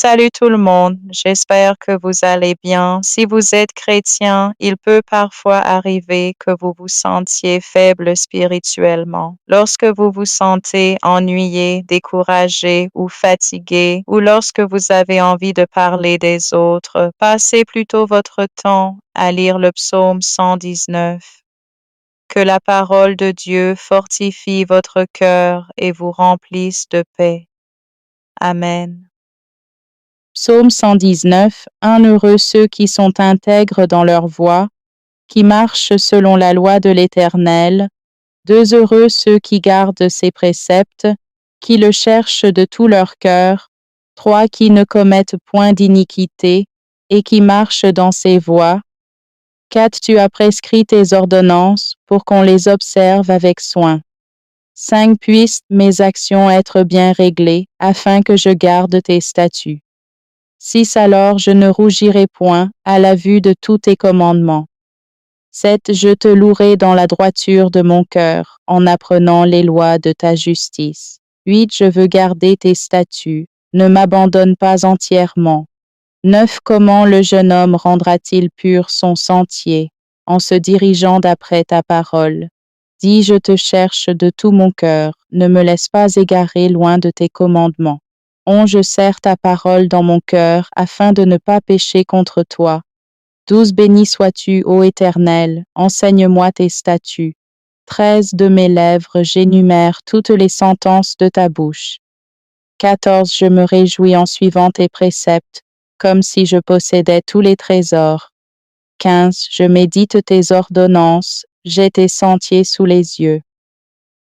Salut tout le monde, j'espère que vous allez bien. Si vous êtes chrétien, il peut parfois arriver que vous vous sentiez faible spirituellement. Lorsque vous vous sentez ennuyé, découragé ou fatigué, ou lorsque vous avez envie de parler des autres, passez plutôt votre temps à lire le psaume 119. Que la parole de Dieu fortifie votre cœur et vous remplisse de paix. Amen. Psaume 119. Heureux ceux qui sont intègres dans leur voie, qui marchent selon la loi de l'Éternel. Heureux ceux qui gardent ses préceptes, qui le cherchent de tout leur cœur. Qui ne commettent point d'iniquité et qui marchent dans ses voies. Tu as prescrit tes ordonnances pour qu'on les observe avec soin. Puissent mes actions être bien réglées, afin que je garde tes statuts. Alors je ne rougirai point à la vue de tous tes commandements. Je te louerai dans la droiture de mon cœur, en apprenant les lois de ta justice. Je veux garder tes statuts, ne m'abandonne pas entièrement. Comment le jeune homme rendra-t-il pur son sentier, en se dirigeant d'après ta parole? Je te cherche de tout mon cœur, ne me laisse pas égarer loin de tes commandements. Je serre ta parole dans mon cœur, afin de ne pas pécher contre toi. Béni sois-tu, ô Éternel, enseigne-moi tes statuts. De mes lèvres j'énumère toutes les sentences de ta bouche. Je me réjouis en suivant tes préceptes, comme si je possédais tous les trésors. Je médite tes ordonnances, j'ai tes sentiers sous les yeux.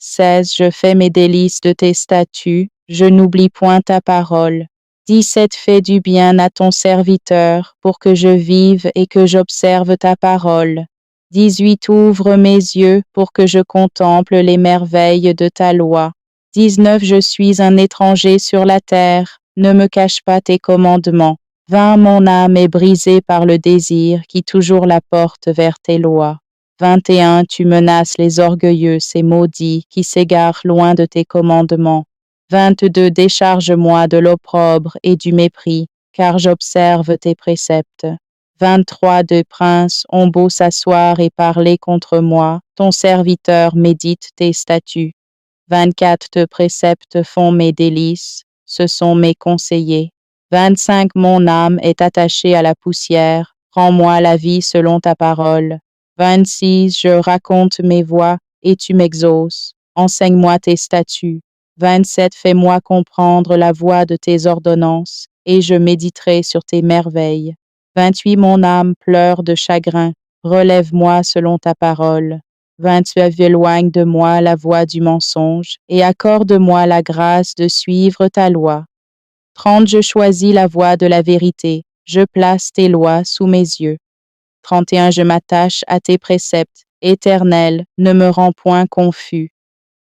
Je fais mes délices de tes statuts, je n'oublie point ta parole. 17 Fais du bien à ton serviteur, pour que je vive et que j'observe ta parole. 18 Ouvre mes yeux, pour que je contemple les merveilles de ta loi. 19 Je suis un étranger sur la terre, ne me cache pas tes commandements. 20 Mon âme est brisée par le désir qui toujours la porte vers tes lois. 21 Tu menaces les orgueilleux, ces maudits, qui s'égarent loin de tes commandements. 22 Décharge-moi de l'opprobre et du mépris, car j'observe tes préceptes. 23 Des princes ont beau s'asseoir et parler contre moi, ton serviteur médite tes statuts. 24 Tes préceptes font mes délices, ce sont mes conseillers. 25 Mon âme est attachée à la poussière, rends-moi la vie selon ta parole. 26 Je raconte mes voies et tu m'exauces, enseigne-moi tes statuts. 27 Fais-moi comprendre la voie de tes ordonnances, et je méditerai sur tes merveilles. 28 Mon âme pleure de chagrin, relève-moi selon ta parole. 29 Éloigne de moi la voie du mensonge, et accorde-moi la grâce de suivre ta loi. 30 Je choisis la voie de la vérité, je place tes lois sous mes yeux. 31 Je m'attache à tes préceptes, Éternel, ne me rends point confus.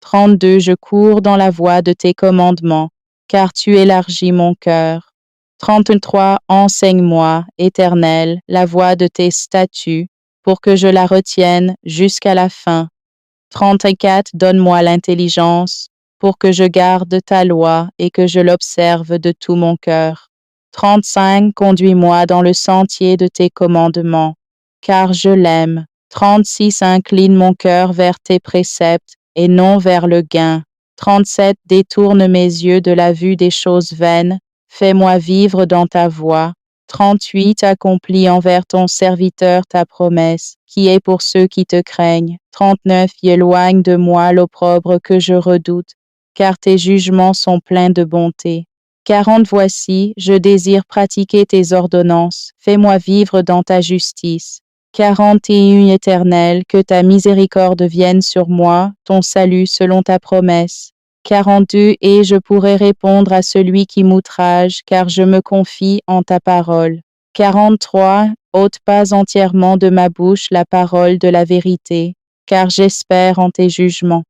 32 Je cours dans la voie de tes commandements, car tu élargis mon cœur. 33 Enseigne-moi, Éternel, la voie de tes statuts, pour que je la retienne jusqu'à la fin. 34 Donne-moi l'intelligence, pour que je garde ta loi et que je l'observe de tout mon cœur. 35 Conduis-moi dans le sentier de tes commandements, car je l'aime. 36 Incline mon cœur vers tes préceptes, et non vers le gain. 37 Détourne mes yeux de la vue des choses vaines, fais-moi vivre dans ta voie. 38 Accomplis envers ton serviteur ta promesse, qui est pour ceux qui te craignent. 39 Éloigne de moi l'opprobre que je redoute, car tes jugements sont pleins de bonté. 40 Voici, je désire pratiquer tes ordonnances, fais-moi vivre dans ta justice. 41 Éternel, que ta miséricorde vienne sur moi, ton salut selon ta promesse. 42 Et je pourrai répondre à celui qui m'outrage, car je me confie en ta parole. 43 Ôte pas entièrement de ma bouche la parole de la vérité, car j'espère en tes jugements.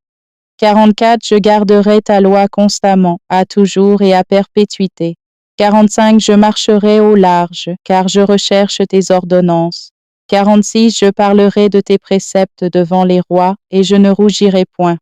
44 Je garderai ta loi constamment, à toujours et à perpétuité. 45 Je marcherai au large, car je recherche tes ordonnances. 46 Je parlerai de tes préceptes devant les rois, et je ne rougirai point.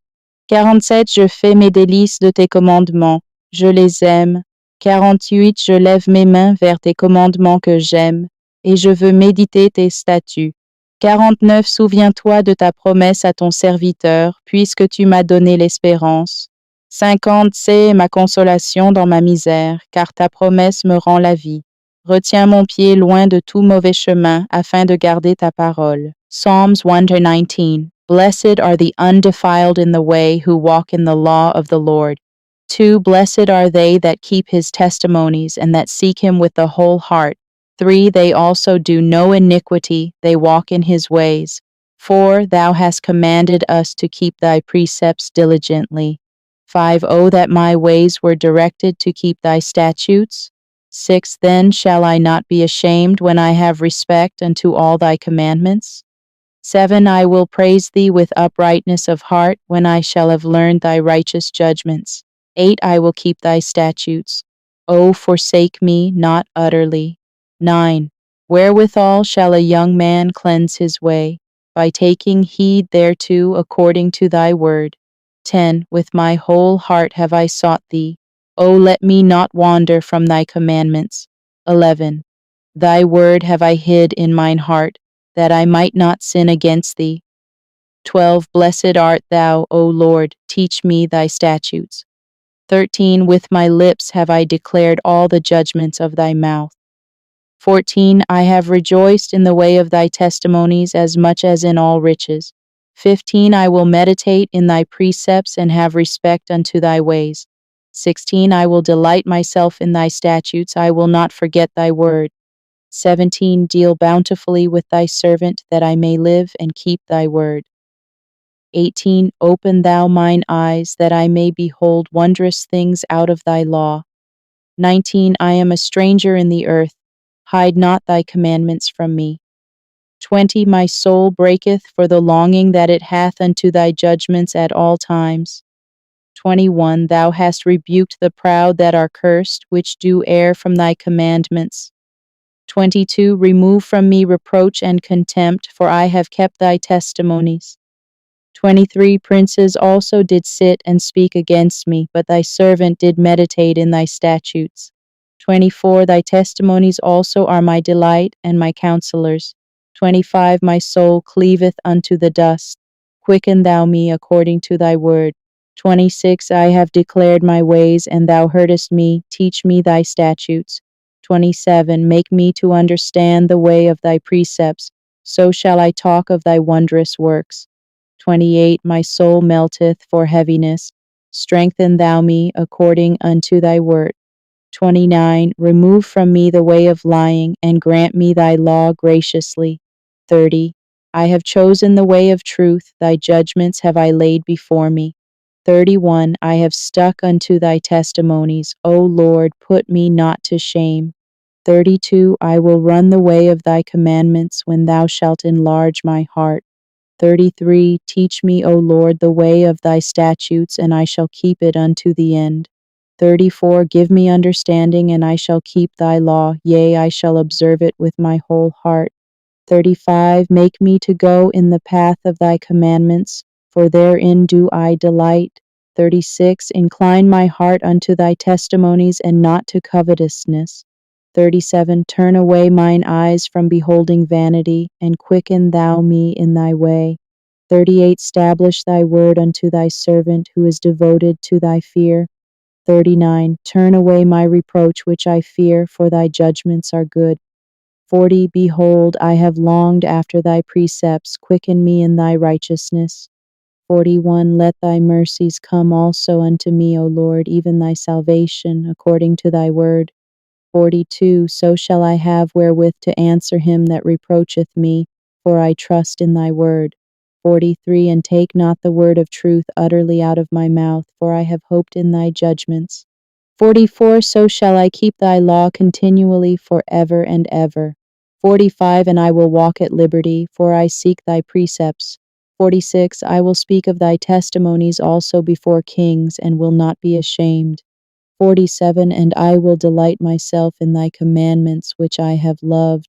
47 Je fais mes délices de tes commandements, je les aime. 48. Je lève mes mains vers tes commandements que j'aime, et je veux méditer tes statuts. 49. Souviens-toi de ta promesse à ton serviteur, puisque tu m'as donné l'espérance. 50. C'est ma consolation dans ma misère, car ta promesse me rend la vie. Retiens mon pied loin de tout mauvais chemin, afin de garder ta parole. Psalms 119. Blessed are the undefiled in the way who walk in the law of the Lord. 2. Blessed are they that keep his testimonies and that seek him with the whole heart. 3. They also do no iniquity, they walk in his ways. 4. Thou hast commanded us to keep thy precepts diligently. 5. Oh, that my ways were directed to keep thy statutes. 6. Then shall I not be ashamed when I have respect unto all thy commandments. 7. I will praise thee with uprightness of heart when I shall have learned thy righteous judgments. 8. I will keep thy statutes. O forsake me not utterly. 9. Wherewithal shall a young man cleanse his way? By taking heed thereto according to thy word. 10. With my whole heart have I sought thee. O let me not wander from thy commandments. 11. Thy word have I hid in mine heart, that I might not sin against thee. 12. Blessed art thou, O Lord, teach me thy statutes. 13. With my lips have I declared all the judgments of thy mouth. 14. I have rejoiced in the way of thy testimonies as much as in all riches. 15. I will meditate in thy precepts and have respect unto thy ways. 16. I will delight myself in thy statutes, I will not forget thy word. 17. Deal bountifully with thy servant, that I may live and keep thy word. 18. Open thou mine eyes, that I may behold wondrous things out of thy law. 19. I am a stranger in the earth, hide not thy commandments from me. 20. My soul breaketh for the longing that it hath unto thy judgments at all times. 21. Thou hast rebuked the proud that are cursed, which do err from thy commandments. 22. Remove from me reproach and contempt, for I have kept thy testimonies. 23. Princes also did sit and speak against me, but thy servant did meditate in thy statutes. 24. Thy testimonies also are my delight and my counselors. 25. My soul cleaveth unto the dust. Quicken thou me according to thy word. 26. I have declared my ways, and thou heardest me. Teach me thy statutes. 27. Make me to understand the way of thy precepts, so shall I talk of thy wondrous works. 28. My soul melteth for heaviness. Strengthen thou me according unto thy word. 29. Remove from me the way of lying, and grant me thy law graciously. 30. I have chosen the way of truth, thy judgments have I laid before me. 31. I have stuck unto thy testimonies. O Lord, put me not to shame. 32. I will run the way of thy commandments when thou shalt enlarge my heart. 33. Teach me, O Lord, the way of thy statutes, and I shall keep it unto the end. 34. Give me understanding, and I shall keep thy law, yea, I shall observe it with my whole heart. 35. Make me to go in the path of thy commandments, for therein do I delight. 36. Incline my heart unto thy testimonies, and not to covetousness. 37. Turn away mine eyes from beholding vanity, and quicken thou me in thy way. 38. Stablish thy word unto thy servant, who is devoted to thy fear. 39. Turn away my reproach which I fear, for thy judgments are good. 40. Behold, I have longed after thy precepts, quicken me in thy righteousness. 41. Let thy mercies come also unto me, O Lord, even thy salvation, according to thy word. 42. So shall I have wherewith to answer him that reproacheth me, for I trust in thy word. 43. And take not the word of truth utterly out of my mouth, for I have hoped in thy judgments. 44. So shall I keep thy law continually for ever and ever. 45. And I will walk at liberty, for I seek thy precepts. 46. I will speak of thy testimonies also before kings, and will not be ashamed. 47. And I will delight myself in thy commandments, which I have loved.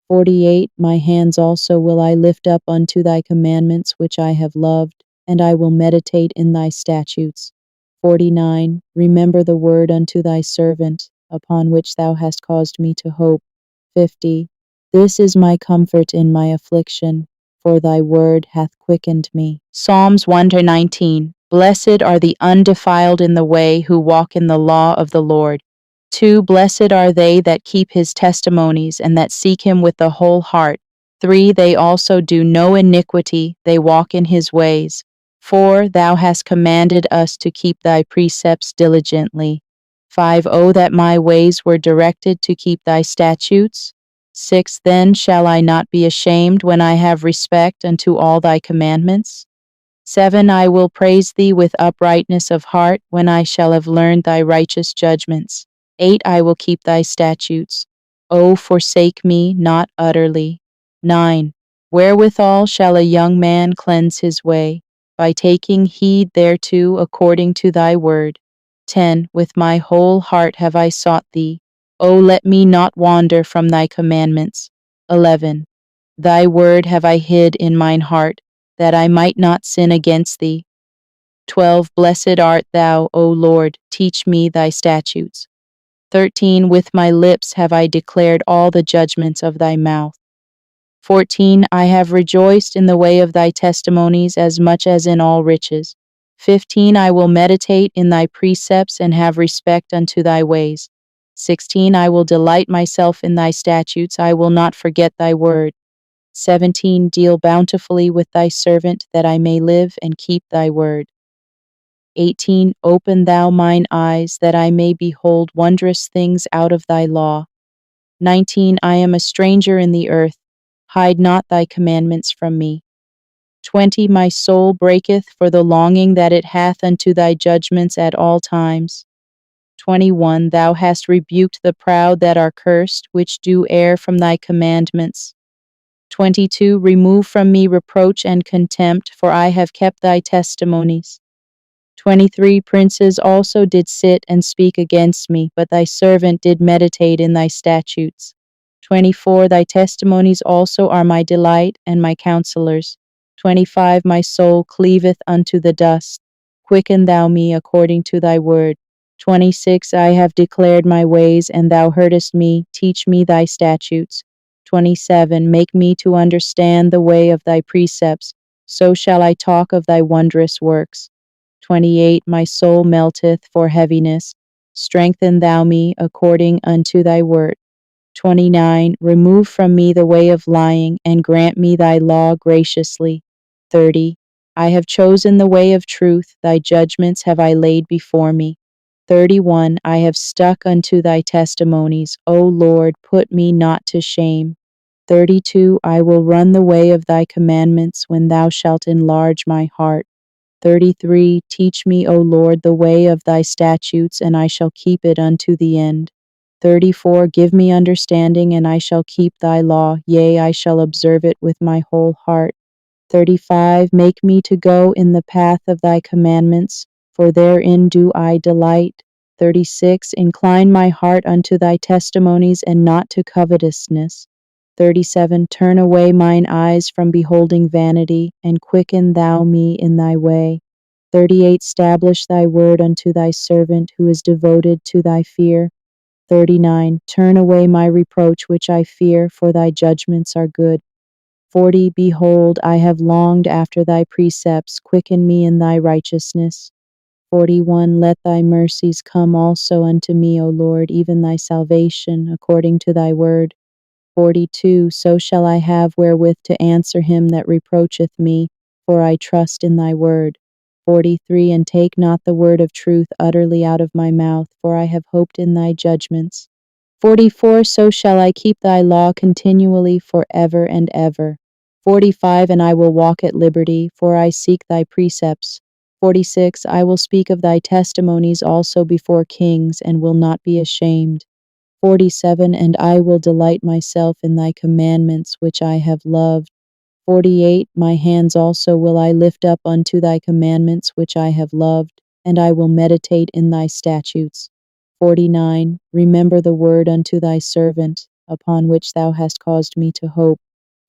48. My hands also will I lift up unto thy commandments, which I have loved, and I will meditate in thy statutes. 49. Remember the word unto thy servant, upon which thou hast caused me to hope. 50. This is my comfort in my affliction, for thy word hath quickened me. Psalms 1-19. Blessed are the undefiled in the way who walk in the law of the Lord. 2. Blessed are they that keep his testimonies and that seek him with the whole heart. 3. They also do no iniquity, they walk in his ways. 4. Thou hast commanded us to keep thy precepts diligently. 5. Oh, that my ways were directed to keep thy statutes. 6. Then shall I not be ashamed when I have respect unto all thy commandments. 7. I will praise thee with uprightness of heart when I shall have learned thy righteous judgments. 8. I will keep thy statutes. O forsake me not utterly. 9. Wherewithal shall a young man cleanse his way? By taking heed thereto according to thy word. 10. With my whole heart have I sought thee. O let me not wander from thy commandments. 11. Thy word have I hid in mine heart, that I might not sin against thee. 12. Blessed art thou, O Lord, teach me thy statutes. 13. With my lips have I declared all the judgments of thy mouth. 14. I have rejoiced in the way of thy testimonies as much as in all riches. 15. I will meditate in thy precepts and have respect unto thy ways. 16. I will delight myself in thy statutes, I will not forget thy word. 17. Deal bountifully with thy servant, that I may live and keep thy word. 18. Open thou mine eyes, that I may behold wondrous things out of thy law. 19. I am a stranger in the earth, hide not thy commandments from me. 20. My soul breaketh for the longing that it hath unto thy judgments at all times. 21. Thou hast rebuked the proud that are cursed, which do err from thy commandments. 22. Remove from me reproach and contempt, for I have kept thy testimonies. 23. Princes also did sit and speak against me, but thy servant did meditate in thy statutes. 24. Thy testimonies also are my delight and my counselors. 25. My soul cleaveth unto the dust. Quicken thou me according to thy word. 26. I have declared my ways, and thou heardest me. Teach me thy statutes. 27. Make me to understand the way of thy precepts. So shall I talk of thy wondrous works. 28. My soul melteth for heaviness. Strengthen thou me according unto thy word. 29. Remove from me the way of lying, and grant me thy law graciously. 30. I have chosen the way of truth, thy judgments have I laid before me. 31. I have stuck unto thy testimonies, O Lord, put me not to shame. 32. I will run the way of thy commandments when thou shalt enlarge my heart. 33. Teach me, O Lord, the way of thy statutes, and I shall keep it unto the end. 34. Give me understanding, and I shall keep thy law, yea, I shall observe it with my whole heart. 35. Make me to go in the path of thy commandments, for therein do I delight. 36. Incline my heart unto thy testimonies, and not to covetousness. 37. Turn away mine eyes from beholding vanity, and quicken thou me in thy way. 38. Stablish thy word unto thy servant, who is devoted to thy fear. 39. Turn away my reproach which I fear, for thy judgments are good. 40. Behold, I have longed after thy precepts, quicken me in thy righteousness. 41. Let thy mercies come also unto me, O Lord, even thy salvation, according to thy word. 42. So shall I have wherewith to answer him that reproacheth me, for I trust in thy word. 43. And take not the word of truth utterly out of my mouth, for I have hoped in thy judgments. 44. So shall I keep thy law continually for ever and ever. 45. And I will walk at liberty, for I seek thy precepts. 46. I will speak of thy testimonies also before kings, and will not be ashamed. 47. And I will delight myself in thy commandments, which I have loved. 48. My hands also will I lift up unto thy commandments, which I have loved, and I will meditate in thy statutes. 49. Remember the word unto thy servant, upon which thou hast caused me to hope.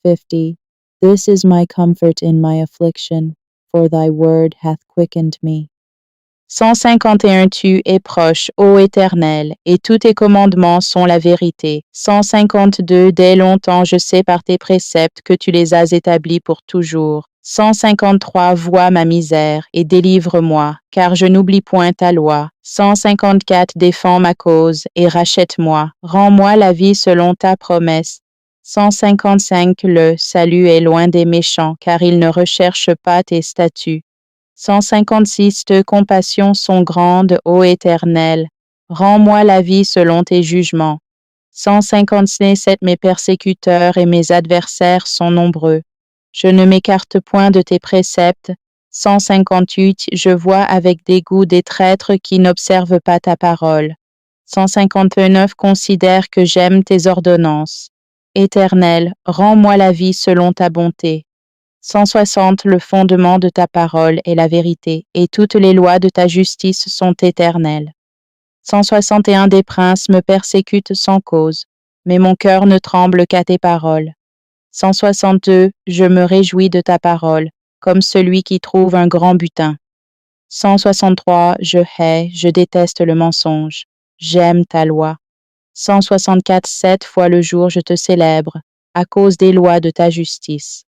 50. This is my comfort in my affliction, for thy word hath quickened me. 151 Tu es proche, ô Éternel, et tous tes commandements sont la vérité. 152 Dès longtemps je sais par tes préceptes que tu les as établis pour toujours. 153 Vois ma misère et délivre-moi, car je n'oublie point ta loi. 154 Défends ma cause et rachète-moi. Rends-moi la vie selon ta promesse. 155 Le salut est loin des méchants, car ils ne recherchent pas tes statuts. 156 Tes compassions sont grandes, ô Éternel. Rends-moi la vie selon tes jugements. 157 Mes persécuteurs et mes adversaires sont nombreux. Je ne m'écarte point de tes préceptes. 158 Je vois avec dégoût des traîtres qui n'observent pas ta parole. 159 Considère que j'aime tes ordonnances. Éternel, rends-moi la vie selon ta bonté. 160 Le fondement de ta parole est la vérité, et toutes les lois de ta justice sont éternelles. 161 Des princes me persécutent sans cause, mais mon cœur ne tremble qu'à tes paroles. 162 Je me réjouis de ta parole, comme celui qui trouve un grand butin. 163 Je déteste le mensonge. J'aime ta loi. 164 7 fois le jour je te célèbre, à cause des lois de ta justice.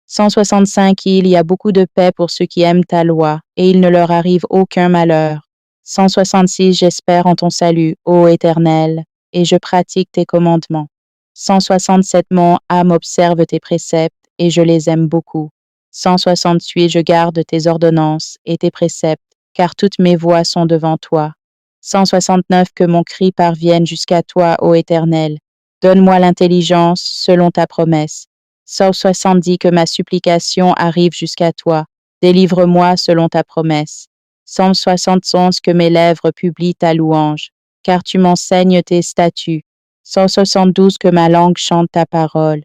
165 Il y a beaucoup de paix pour ceux qui aiment ta loi, et il ne leur arrive aucun malheur. 166 J'espère en ton salut, ô Éternel, et je pratique tes commandements. 167 Mon âme observe tes préceptes, et je les aime beaucoup. 168 Je garde tes ordonnances et tes préceptes, car toutes mes voies sont devant toi. 169 Que mon cri parvienne jusqu'à toi, ô Éternel. Donne-moi l'intelligence selon ta promesse. 170 Que ma supplication arrive jusqu'à toi. Délivre-moi selon ta promesse. 171 Que mes lèvres publient ta louange, car tu m'enseignes tes statuts. 172 Que ma langue chante ta parole,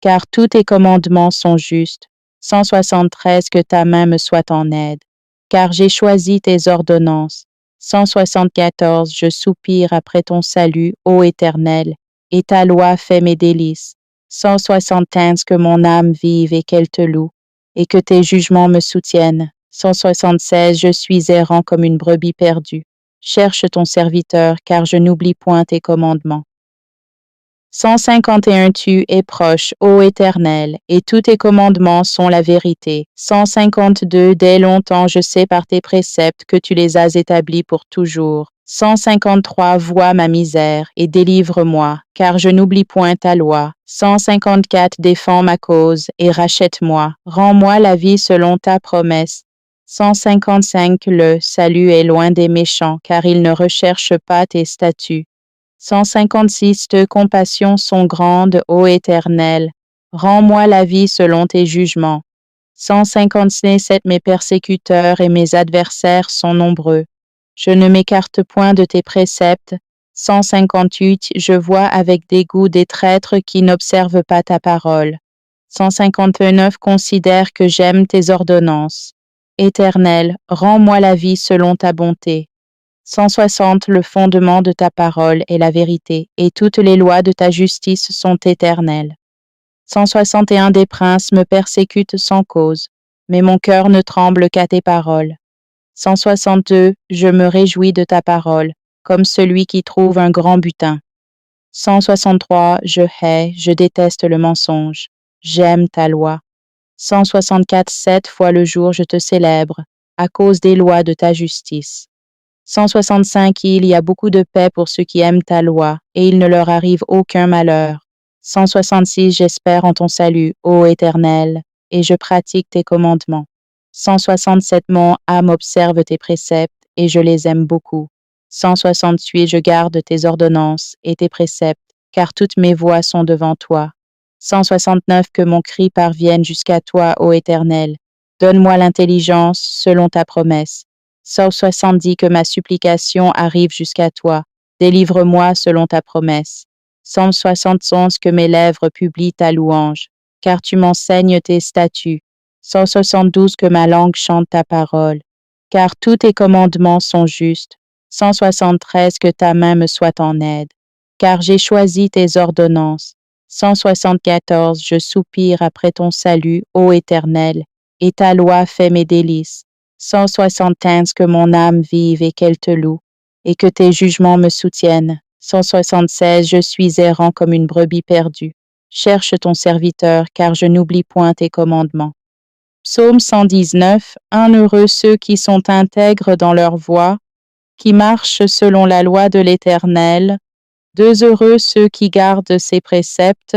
car tous tes commandements sont justes. 173 Que ta main me soit en aide, car j'ai choisi tes ordonnances. 174 Je soupire après ton salut, ô Éternel, et ta loi fait mes délices. 175 Que mon âme vive et qu'elle te loue, et que tes jugements me soutiennent. 176 Je suis errant comme une brebis perdue. Cherche ton serviteur, car je n'oublie point tes commandements. 151 Tu es proche, ô Éternel, et tous tes commandements sont la vérité. 152 Dès longtemps je sais par tes préceptes que tu les as établis pour toujours. 153 Vois ma misère et délivre-moi, car je n'oublie point ta loi. 154 Défends ma cause et rachète-moi. Rends-moi la vie selon ta promesse. 155 Le salut est loin des méchants, car ils ne recherchent pas tes statuts. 156 Tes compassions sont grandes, ô Éternel. Rends-moi la vie selon tes jugements. 157 Mes persécuteurs et mes adversaires sont nombreux. Je ne m'écarte point de tes préceptes. 158 Je vois avec dégoût des traîtres qui n'observent pas ta parole. 159 Considère que j'aime tes ordonnances. Éternel, rends-moi la vie selon ta bonté. 160 Le fondement de ta parole est la vérité, et toutes les lois de ta justice sont éternelles. 161 Des princes me persécutent sans cause, mais mon cœur ne tremble qu'à tes paroles. 162 Je me réjouis de ta parole, comme celui qui trouve un grand butin. 163 Je déteste le mensonge. J'aime ta loi. 164 7 fois le jour je te célèbre, à cause des lois de ta justice. 165 Il y a beaucoup de paix pour ceux qui aiment ta loi, et il ne leur arrive aucun malheur. 166 J'espère en ton salut, ô Éternel, et je pratique tes commandements. 167 Mon âme observe tes préceptes, et je les aime beaucoup. 168 Je garde tes ordonnances et tes préceptes, car toutes mes voies sont devant toi. 169 Que mon cri parvienne jusqu'à toi, ô Éternel. Donne-moi l'intelligence selon ta promesse. 170 Que ma supplication arrive jusqu'à toi. Délivre-moi selon ta promesse. 171 Que mes lèvres publient ta louange, car tu m'enseignes tes statuts. 172 Que ma langue chante ta parole, car tous tes commandements sont justes. 173 Que ta main me soit en aide, car j'ai choisi tes ordonnances. 174 Je soupire après ton salut, ô Éternel, et ta loi fait mes délices. 175 que mon âme vive et qu'elle te loue, et que tes jugements me soutiennent. 176 je suis errant comme une brebis perdue. Cherche ton serviteur, car je n'oublie point tes commandements. Psaume 119. Heureux ceux qui sont intègres dans leur voie, qui marchent selon la loi de l'Éternel. Heureux ceux qui gardent ses préceptes,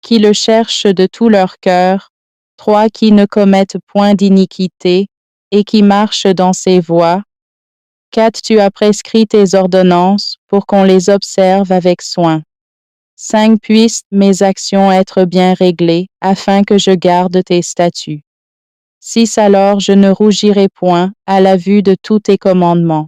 qui le cherchent de tout leur cœur. Qui ne commettent point d'iniquité, et qui marchent dans ses voies. 4. Tu as prescrit tes ordonnances pour qu'on les observe avec soin. 5. Puissent mes actions être bien réglées, afin que je garde tes statuts. 6. Alors je ne rougirai point à la vue de tous tes commandements.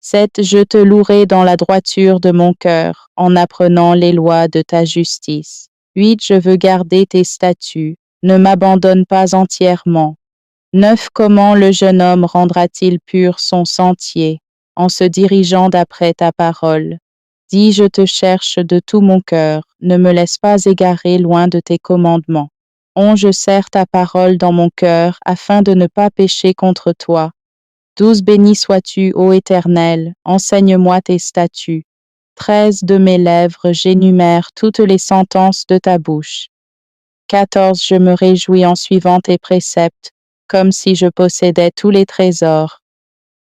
7. Je te louerai dans la droiture de mon cœur, en apprenant les lois de ta justice. 8. Je veux garder tes statuts, ne m'abandonne pas entièrement. 9. Comment le jeune homme rendra-t-il pur son sentier, en se dirigeant d'après ta parole? 10. Je te cherche de tout mon cœur, ne me laisse pas égarer loin de tes commandements. 11. Je serre ta parole dans mon cœur, afin de ne pas pécher contre toi. 12. Béni sois-tu, ô Éternel, enseigne-moi tes statuts. 13. De mes lèvres j'énumère toutes les sentences de ta bouche. 14. Je me réjouis en suivant tes préceptes, comme si je possédais tous les trésors.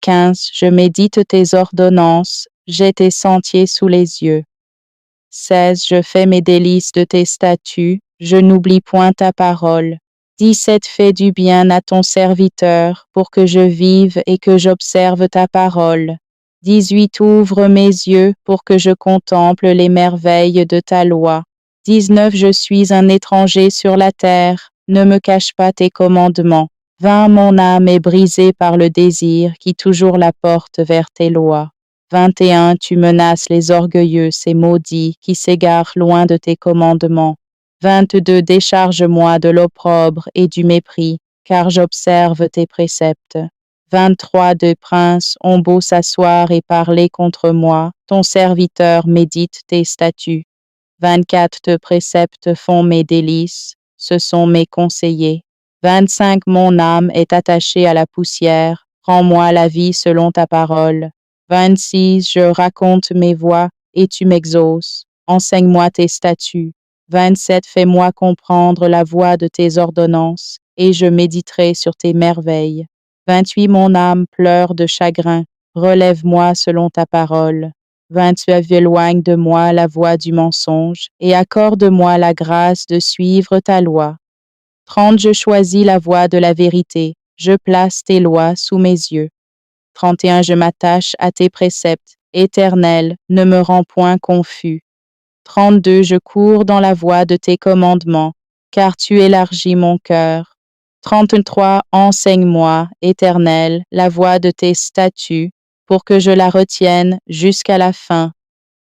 15. Je médite tes ordonnances, j'ai tes sentiers sous les yeux. 16. Je fais mes délices de tes statuts, je n'oublie point ta parole. 17. Fais du bien à ton serviteur, pour que je vive et que j'observe ta parole. 18. Ouvre mes yeux pour que je contemple les merveilles de ta loi. 19. Je suis un étranger sur la terre, ne me cache pas tes commandements. 20. Mon âme est brisée par le désir qui toujours la porte vers tes lois. 21. Tu menaces les orgueilleux, ces maudits, qui s'égarent loin de tes commandements. 22. Décharge-moi de l'opprobre et du mépris, car j'observe tes préceptes. 23. De princes ont beau s'asseoir et parler contre moi, ton serviteur médite tes statuts. 24. Tes préceptes font mes délices, ce sont mes conseillers. 25. Mon âme est attachée à la poussière, rends-moi la vie selon ta parole. 26. Je raconte mes voies et tu m'exauces, enseigne-moi tes statuts. 27. Fais-moi comprendre la voie de tes ordonnances, et je méditerai sur tes merveilles. 28. Mon âme pleure de chagrin, relève-moi selon ta parole. 29. Éloigne de moi la voie du mensonge, et accorde-moi la grâce de suivre ta loi. 30. Je choisis la voie de la vérité, je place tes lois sous mes yeux. 31. Je m'attache à tes préceptes, Éternel, ne me rends point confus. 32. Je cours dans la voie de tes commandements, car tu élargis mon cœur. 33. Enseigne-moi, Éternel, la voie de tes statuts, pour que je la retienne jusqu'à la fin.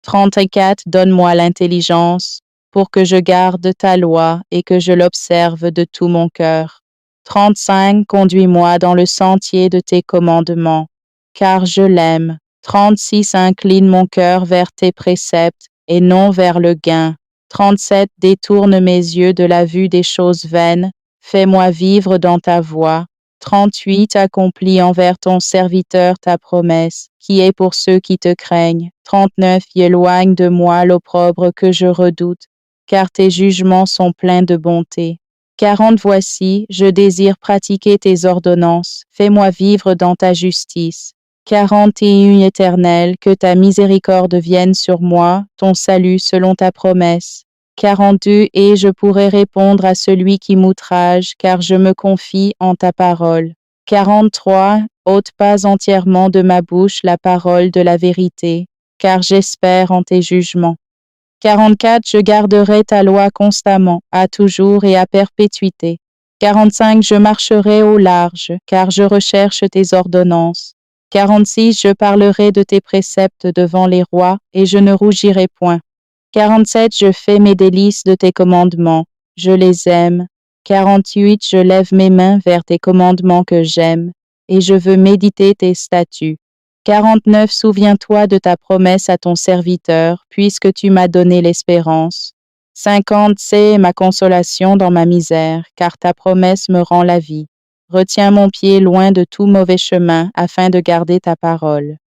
34. Donne-moi l'intelligence, pour que je garde ta loi et que je l'observe de tout mon cœur. 35. Conduis-moi dans le sentier de tes commandements, car je l'aime. 36. Incline mon cœur vers tes préceptes et non vers le gain. 37. Détourne mes yeux de la vue des choses vaines, fais-moi vivre dans ta voie. 38. Accomplis envers ton serviteur ta promesse, qui est pour ceux qui te craignent. 39. Éloigne de moi l'opprobre que je redoute, car tes jugements sont pleins de bonté. 40. Voici, je désire pratiquer tes ordonnances, fais-moi vivre dans ta justice. 41. Éternel, que ta miséricorde vienne sur moi, ton salut selon ta promesse. 42. Et je pourrai répondre à celui qui m'outrage, car je me confie en ta parole. 43. Ôte pas entièrement de ma bouche la parole de la vérité, car j'espère en tes jugements. 44. Je garderai ta loi constamment, à toujours et à perpétuité. 45. Je marcherai au large, car je recherche tes ordonnances. 46. Je parlerai de tes préceptes devant les rois, et je ne rougirai point. 47. Je fais mes délices de tes commandements, je les aime. 48. Je lève mes mains vers tes commandements que j'aime, et je veux méditer tes statuts. 49. Souviens-toi de ta promesse à ton serviteur, puisque tu m'as donné l'espérance. 50. C'est ma consolation dans ma misère, car ta promesse me rend la vie. Retiens mon pied loin de tout mauvais chemin afin de garder ta parole.